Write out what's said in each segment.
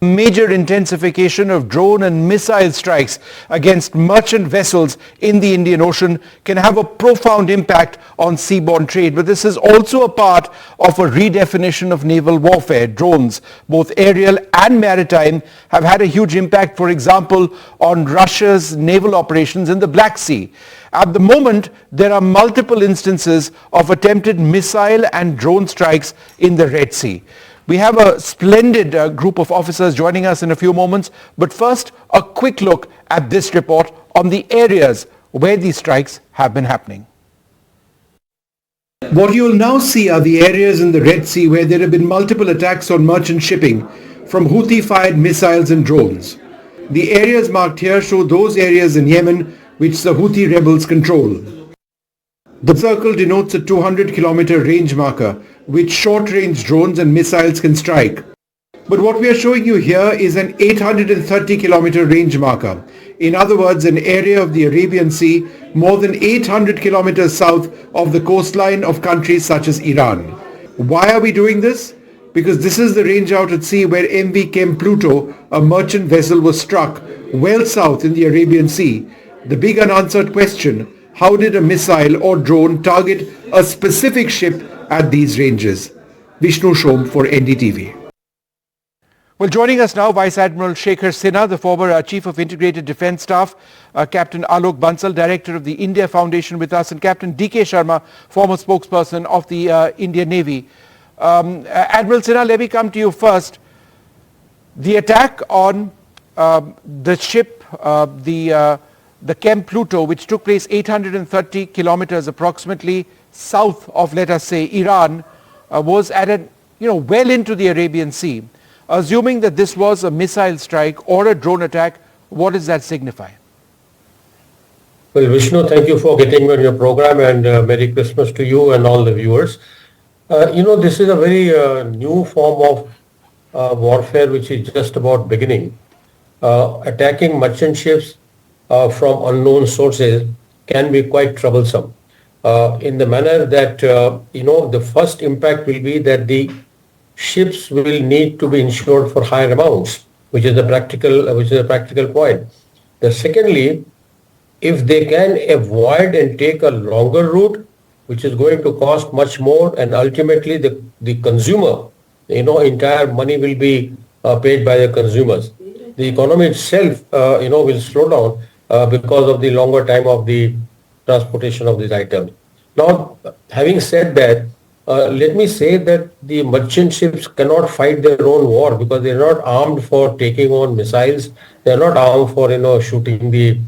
Major intensification of drone and missile strikes against merchant vessels in the Indian Ocean can have a profound impact on seaborne trade. But this is also a part of a redefinition of naval warfare. Drones, both aerial and maritime, have had a huge impact, for example, on Russia's naval operations in the Black Sea. At the moment, there are multiple instances of attempted missile and drone strikes in the Red Sea. We have a splendid group of officers joining us in a few moments, but first a quick look at this report on the areas where these strikes have been happening. What you will now see are the areas in the Red Sea where there have been multiple attacks on merchant shipping from Houthi-fired missiles and drones. The areas marked here show those areas in Yemen which the Houthi rebels control. The circle denotes a 200-kilometer range marker which short-range drones and missiles can strike. But what we are showing you here is an 830-kilometer range marker. In other words, an area of the Arabian Sea more than 800 kilometers south of the coastline of countries such as Iran. Why are we doing this? Because this is the range out at sea where MV Chem Pluto, a merchant vessel, was struck well south in the Arabian Sea. The big unanswered question: how did a missile or drone target a specific ship at these ranges? Vishnu Shom for NDTV. Well, joining us now, Vice Admiral Shekhar Sinha, the former Chief of Integrated Defence Staff, Captain Alok Bansal, Director of the India Foundation with us, and Captain D.K. Sharma, former spokesperson of the Indian Navy. Admiral Sinha, let me come to you first. The attack on the ship, the Chem Pluto, which took place 830 kilometers approximately south of, let us say, Iran, was at a, well into the Arabian Sea. Assuming that this was a missile strike or a drone attack, what does that signify? Well, Vishnu, thank you for getting me on your program, and Merry Christmas to you and all the viewers. This is a very new form of warfare which is just about beginning. Attacking merchant ships from unknown sources can be quite troublesome in the manner that, the first impact will be that the ships will need to be insured for higher amounts, which is a practical point. The secondly, if they can avoid and take a longer route, which is going to cost much more, and ultimately the consumer, entire money will be paid by the consumers. The economy itself, will slow down because of the longer time of the transportation of these items. Now, having said that, let me say that the merchant ships cannot fight their own war because they are not armed for taking on missiles. They are not armed for, shooting the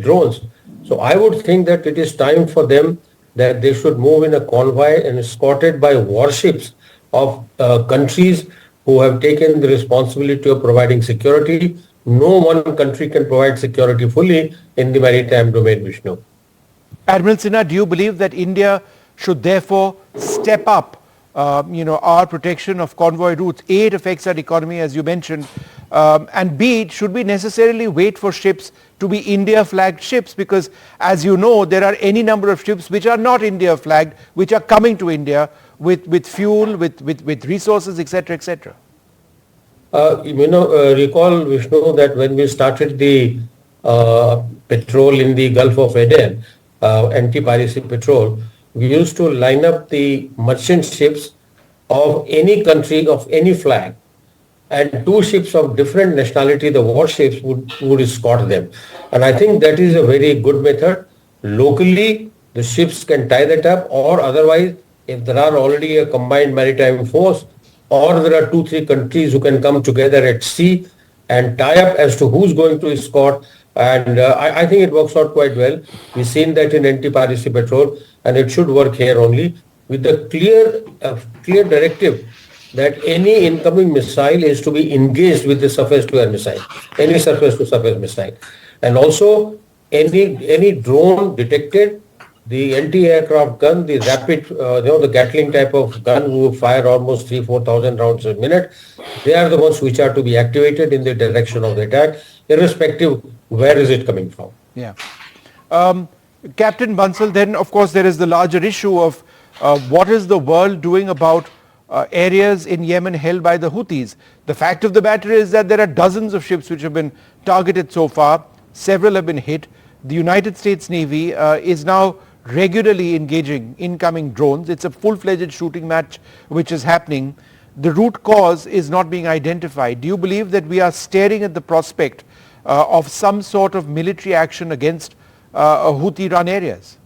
drones. So I would think that it is time for them that they should move in a convoy and escorted by warships of countries who have taken the responsibility of providing security. No one country can provide security fully in the maritime domain, Vishnu. Admiral Sinha, do you believe that India should therefore step up, our protection of convoy routes? A, it affects our economy, as you mentioned, and B, should we necessarily wait for ships to be India-flagged ships? Because, as you know, there are any number of ships which are not India-flagged, which are coming to India with fuel, with resources, etc., etc. Recall, Vishnu, that when we started the patrol in the Gulf of Aden, anti-piracy patrol, we used to line up the merchant ships of any country, of any flag, and two ships of different nationality, the warships, would escort them. And I think that is a very good method. Locally, the ships can tie that up, or otherwise, if there are already a combined maritime force, or there are 2-3 countries who can come together at sea and tie up as to who's going to escort. And I think it works out quite well. We've seen that in anti-piracy patrol, and it should work here only with the clear directive that any incoming missile is to be engaged with the surface-to-air missile, any surface-to-surface missile. And also, any drone detected, the anti-aircraft gun, the rapid, the Gatling type of gun will fire almost 3,000-4,000 rounds a minute. They are the ones which are to be activated in the direction of the attack, irrespective where is it coming from. Yeah. Captain Bansal, then of course there is the larger issue of what is the world doing about areas in Yemen held by the Houthis. The fact of the matter is that there are dozens of ships which have been targeted so far. Several have been hit. The United States Navy is now regularly engaging incoming drones. It's a full-fledged shooting match which is happening. The root cause is not being identified. Do you believe that we are staring at the prospect of some sort of military action against Houthi-run areas?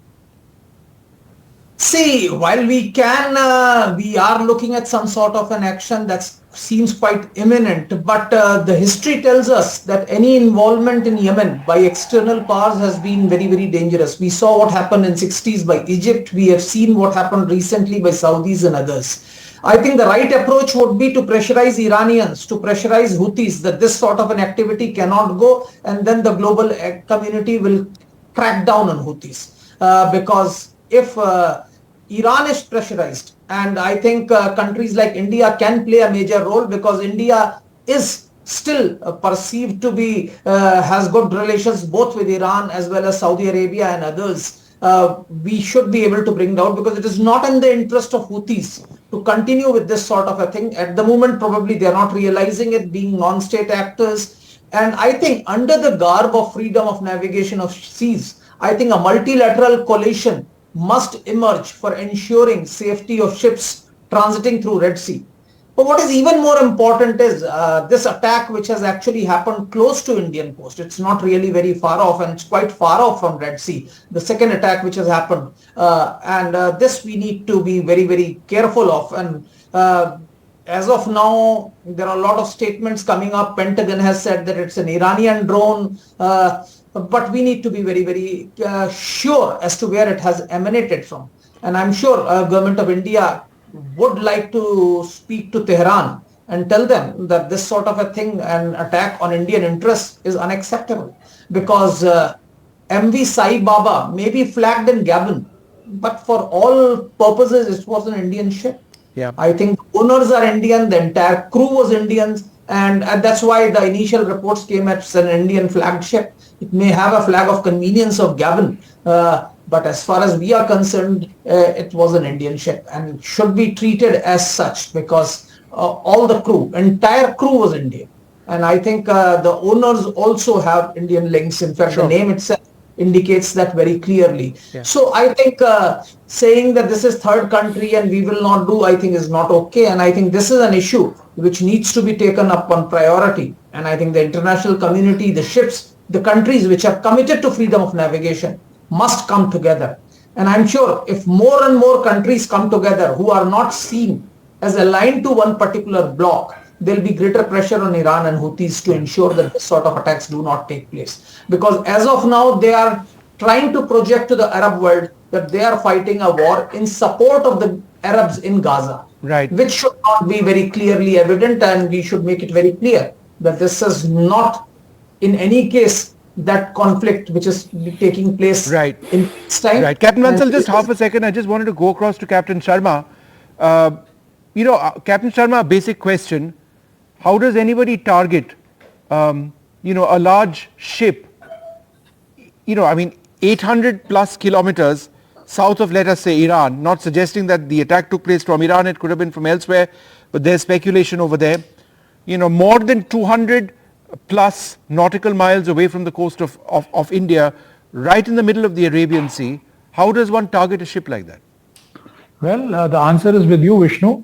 See, while we are looking at some sort of an action that seems quite imminent, but the history tells us that any involvement in Yemen by external powers has been very, very dangerous. We saw what happened in 60s by Egypt. We have seen what happened recently by Saudis and others. I think the right approach would be to pressurize Iranians, to pressurize Houthis that this sort of an activity cannot go, and then the global community will crack down on Houthis. Because if Iran is pressurized, and I think countries like India can play a major role, because India is still perceived to be, has good relations both with Iran as well as Saudi Arabia and others. We should be able to bring down, because it is not in the interest of Houthis to continue with this sort of a thing. At the moment, probably they are not realizing it, being non-state actors. And I think under the garb of freedom of navigation of seas, I think a multilateral coalition must emerge for ensuring safety of ships transiting through Red Sea. But what is even more important is this attack which has actually happened close to Indian coast. It's not really very far off, and it's quite far off from Red Sea. The second attack which has happened, and this we need to be very, very careful of. And as of now, there are a lot of statements coming up. Pentagon has said that it's an Iranian drone, but we need to be very, very sure as to where it has emanated from. And I'm sure government of India would like to speak to Tehran and tell them that this sort of a thing, an attack on Indian interests, is unacceptable, because MV Sai Baba may be flagged in Gabon, but for all purposes it was an Indian ship. Yeah. I think owners are Indian, the entire crew was Indians, and that's why the initial reports came as an Indian flagged ship. It may have a flag of convenience of Gabon, but as far as we are concerned, it was an Indian ship and should be treated as such, because all the crew, entire crew was Indian. And I think the owners also have Indian links. In fact, Sure. the name itself indicates that very clearly. Yeah. So I think saying that this is third country and we will not do, I think is not okay. And I think this is an issue which needs to be taken up on priority. And I think the international community, the ships, the countries which are committed to freedom of navigation must come together. And I'm sure if more and more countries come together who are not seen as aligned to one particular bloc, there will be greater pressure on Iran and Houthis to ensure that this sort of attacks do not take place. Because as of now, they are trying to project to the Arab world that they are fighting a war in support of the Arabs in Gaza. Right. Which should not be very clearly evident, and we should make it very clear that this is not in any case that conflict which is taking place Right. in this time. Right. Captain And Vansal, just half a second. I just wanted to go across to Captain Sharma. Captain Sharma, a basic question. How does anybody target, a large ship, 800 plus kilometers south of, let us say, Iran, not suggesting that the attack took place from Iran, it could have been from elsewhere, but there's speculation over there. More than 200 plus nautical miles away from the coast of India, right in the middle of the Arabian Sea. How does one target a ship like that? Well, the answer is with you, Vishnu.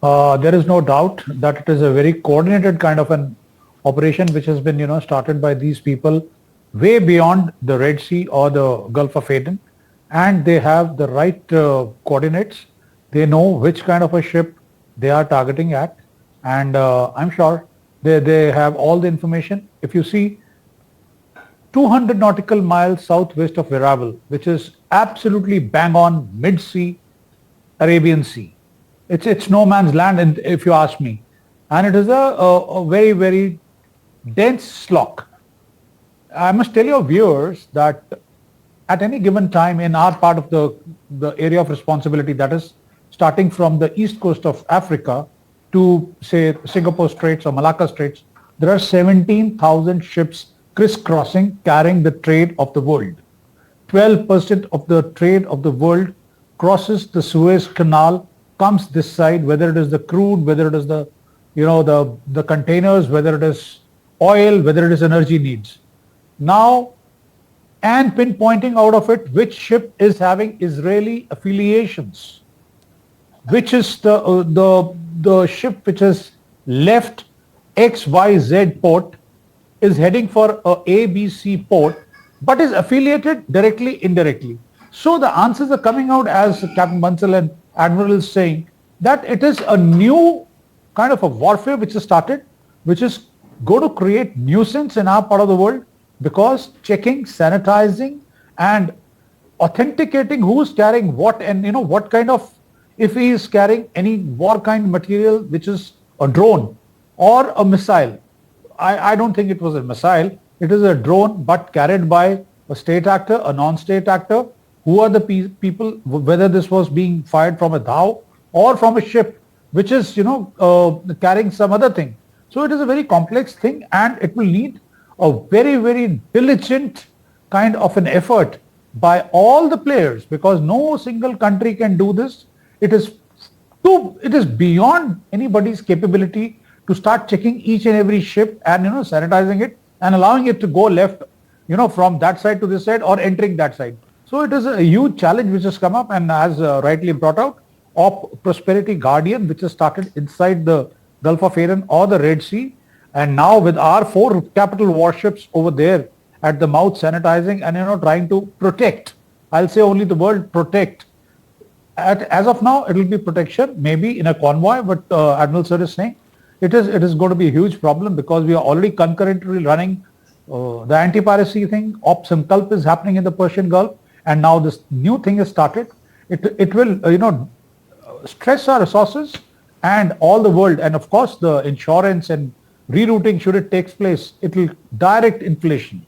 There is no doubt that it is a very coordinated kind of an operation which has been, started by these people way beyond the Red Sea or the Gulf of Aden, and they have the right coordinates. They know which kind of a ship they are targeting at, and I'm sure they have all the information. If you see 200 nautical miles southwest of Veerabal, which is absolutely bang on mid-sea Arabian Sea. It's no man's land, if you ask me. And it is a very, very dense slot. I must tell your viewers that at any given time in our part of the area of responsibility, that is starting from the east coast of Africa to, say, Singapore Straits or Malacca Straits, there are 17,000 ships crisscrossing, carrying the trade of the world. 12% of the trade of the world crosses the Suez Canal comes this side, whether it is the crude, whether it is the, the containers, whether it is oil, whether it is energy needs. Now, and pinpointing out of it which ship is having Israeli affiliations, which is the ship which has left XYZ port, is heading for a ABC port, but is affiliated directly, indirectly. So the answers are coming out, as Captain Bansal and Admiral is saying, that it is a new kind of a warfare which has started, which is going to create nuisance in our part of the world, because checking, sanitizing and authenticating who's carrying what, and what kind of, if he is carrying any war kind material, which is a drone or a missile. I don't think it was a missile. It is a drone, but carried by a state actor, a non-state actor. Who are the people, whether this was being fired from a dhow or from a ship, which is, carrying some other thing. So it is a very complex thing, and it will need a very, very diligent kind of an effort by all the players, because no single country can do this. It is beyond anybody's capability to start checking each and every ship and, sanitizing it and allowing it to go left, from that side to this side or entering that side. So it is a huge challenge which has come up, and as rightly brought out, Op Prosperity Guardian, which has started inside the Gulf of Aden or the Red Sea, and now with our 4 capital warships over there at the mouth, sanitizing and trying to protect. I'll say only the word protect. As of now, it will be protection, maybe in a convoy, but Admiral Sir is saying it is going to be a huge problem, because we are already concurrently running the anti-piracy thing. Op Sankalp is happening in the Persian Gulf, and now this new thing has started. It will stress our resources and all the world, and of course the insurance and rerouting, should it takes place, it will direct inflation.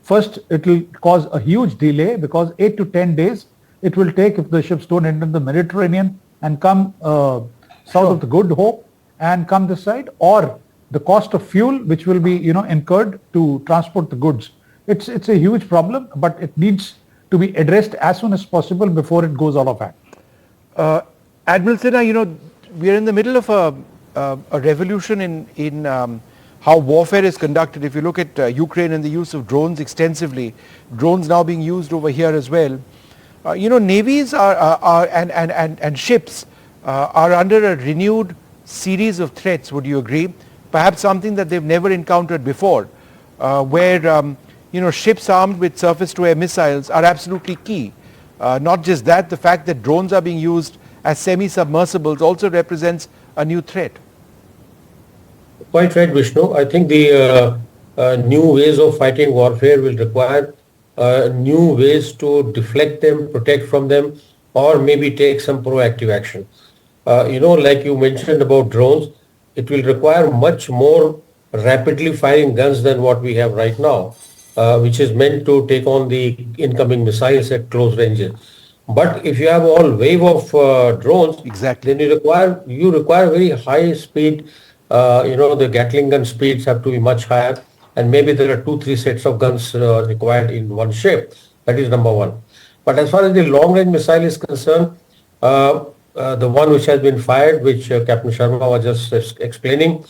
First, it will cause a huge delay, because 8 to 10 days it will take if the ships don't enter the Mediterranean and come south of the Good Hope and come this side, or the cost of fuel which will be incurred to transport the goods. It's a huge problem, but it needs to be addressed as soon as possible before it goes out of hand. Admiral Sinha, we are in the middle of a revolution in how warfare is conducted. If you look at Ukraine and the use of drones extensively, drones now being used over here as well. Navies are and ships are under a renewed series of threats. Would you agree? Perhaps something that they've never encountered before, where ships armed with surface-to-air missiles are absolutely key. Not just that, the fact that drones are being used as semi-submersibles also represents a new threat. Quite right, Vishnu. I think the new ways of fighting warfare will require new ways to deflect them, protect from them, or maybe take some proactive action. Like you mentioned about drones, it will require much more rapidly firing guns than what we have right now, which is meant to take on the incoming missiles at close ranges. But if you have all wave of drones, exactly, then you require very high speed. The Gatling gun speeds have to be much higher, and maybe there are 2-3 sets of guns required in one ship. That is number one. But as far as the long range missile is concerned, the one which has been fired, which Captain Sharma was just explaining,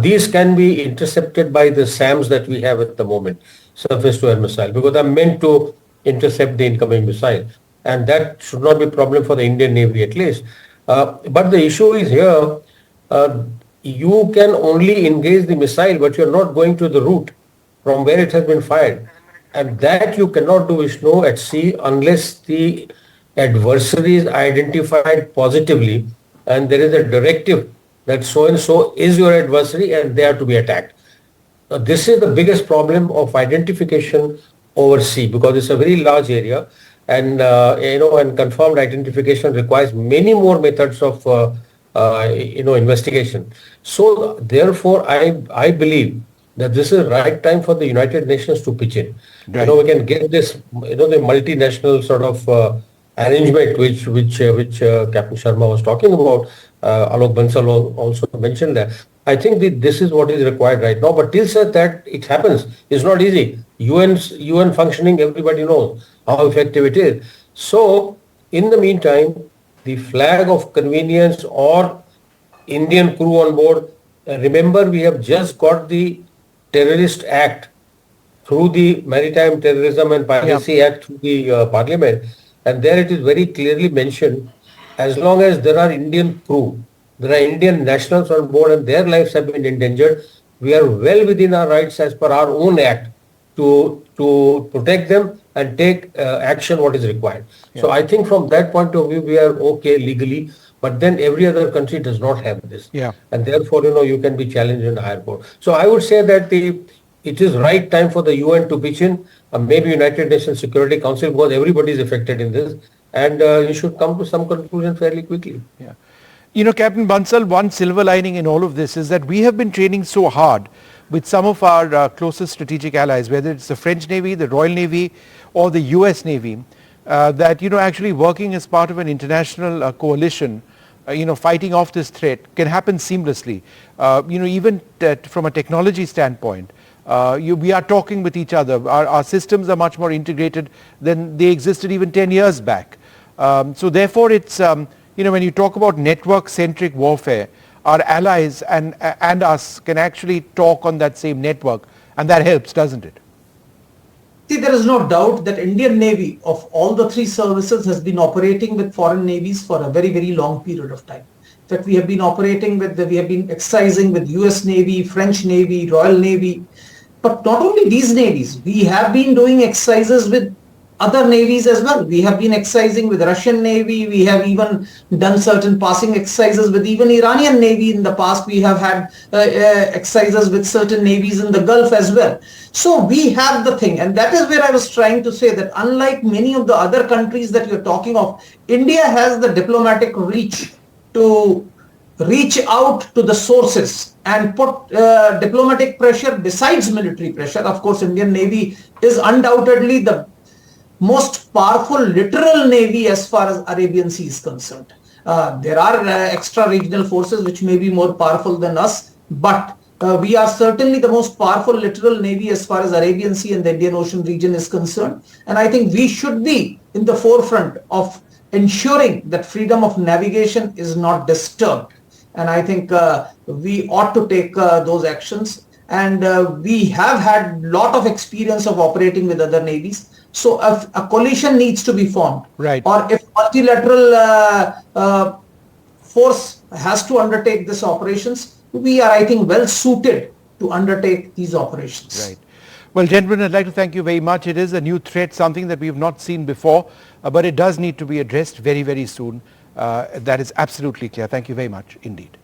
these can be intercepted by the SAMs that we have at the moment, surface to air missile, because they're meant to intercept the incoming missile. And that should not be a problem for the Indian Navy at least. But the issue is here, you can only engage the missile, but you're not going to the route from where it has been fired. And that you cannot do, Vishnu, at sea unless the adversary is identified positively and there is a directive that so-and-so is your adversary and they are to be attacked. Now, this is the biggest problem of identification over sea, because it's a very large area, and and confirmed identification requires many more methods of investigation. So therefore, I believe that this is the right time for the United Nations to pitch in. Right. We can get this, the multinational sort of arrangement which Captain Sharma was talking about. Alok Bansal also mentioned that. I think this is what is required right now. But till such that it happens, it's not easy. UN functioning, everybody knows how effective it is. So in the meantime, the flag of convenience or Indian crew on board. Remember, we have just got the Terrorist Act through the Maritime Terrorism and Piracy Act through the Parliament, and there it is very clearly mentioned, as long as there are Indian crew, there are Indian nationals on board and their lives have been endangered, we are well within our rights as per our own act to protect them and take action what is required. So I think from that point of view we are okay legally, but then every other country does not have this. And therefore, you can be challenged in a higher court. So I would say that it is right time for the UN to pitch in, maybe United Nations Security Council, because everybody is affected in this, and you should come to some conclusion fairly quickly. Captain Bansal, one silver lining in all of this is that we have been training so hard with some of our closest strategic allies, whether it's the French Navy, the Royal Navy, or the US Navy, that, actually working as part of an international coalition, fighting off this threat can happen seamlessly. Even from a technology standpoint, we are talking with each other. Our systems are much more integrated than they existed even 10 years back. So therefore, it's, when you talk about network-centric warfare, our allies and us can actually talk on that same network, and that helps, doesn't it? See, there is no doubt that Indian Navy, of all the three services, has been operating with foreign navies for a very, very long period of time. In fact, we have been exercising with US Navy, French Navy, Royal Navy. But not only these navies, we have been doing exercises with other navies as well. We have been exercising with Russian Navy. We have even done certain passing exercises with even Iranian Navy in the past. We have had exercises with certain navies in the Gulf as well. So we have the thing, and that is where I was trying to say that unlike many of the other countries that you're talking of, India has the diplomatic reach to reach out to the sources and put diplomatic pressure besides military pressure. Of course, Indian Navy is undoubtedly the most powerful littoral navy as far as Arabian Sea is concerned. There are extra regional forces which may be more powerful than us, but we are certainly the most powerful littoral navy as far as Arabian Sea and the Indian Ocean region is concerned. And I think we should be in the forefront of ensuring that freedom of navigation is not disturbed. And I think we ought to take those actions. And we have had a lot of experience of operating with other navies. So if a coalition needs to be formed, or if multilateral force has to undertake these operations, we are, I think, well suited to undertake these operations. Well, gentlemen, I'd like to thank you very much. It is a new threat, something that we have not seen before, but it does need to be addressed very, very soon. That is absolutely clear. Thank you very much indeed.